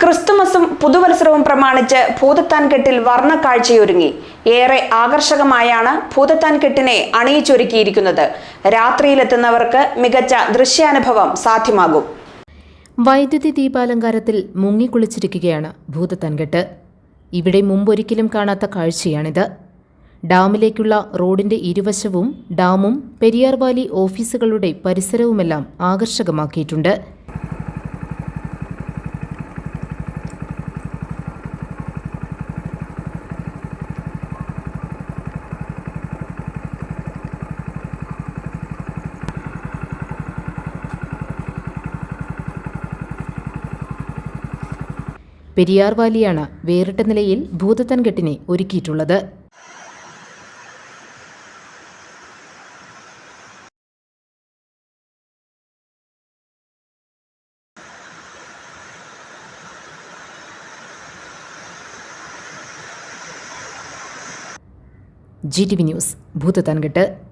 ക്രിസ്തുമസും പുതുവത്സരവും പ്രമാണിച്ച് ഭൂതത്താൻകെട്ടിൽ വർണ്ണക്കാഴ്ചയൊരുങ്ങി. ഏറെ ആകർഷകമായാണ് ഭൂതത്താൻകെട്ടിനെ അണിയിച്ചൊരുക്കിയിരിക്കുന്നത്. രാത്രിയിലെത്തുന്നവർക്ക് മികച്ച ദൃശ്യാനുഭവം സാധ്യമാകും. വൈദ്യുതി ദീപാലങ്കാരത്തിൽ മുങ്ങിക്കുളിച്ചിരിക്കുകയാണ് ഭൂതത്താൻകെട്ട്. ഇവിടെ മുമ്പൊരിക്കലും കാണാത്ത കാഴ്ചയാണിത്. ഡാമിലേക്കുള്ള റോഡിന്റെ ഇരുവശവും ഡാമും പെരിയാർ വാലി ഓഫീസുകളുടെ പരിസരവുമെല്ലാം ആകർഷകമാക്കിയിട്ടുണ്ട്. പെരിയാർ വാലിയാണ് വേറിട്ട നിലയിൽ ഭൂതത്താൻകെട്ടിനെ ഒരുക്കിയിട്ടുള്ളത്. GTV news, Bhoothathankettu.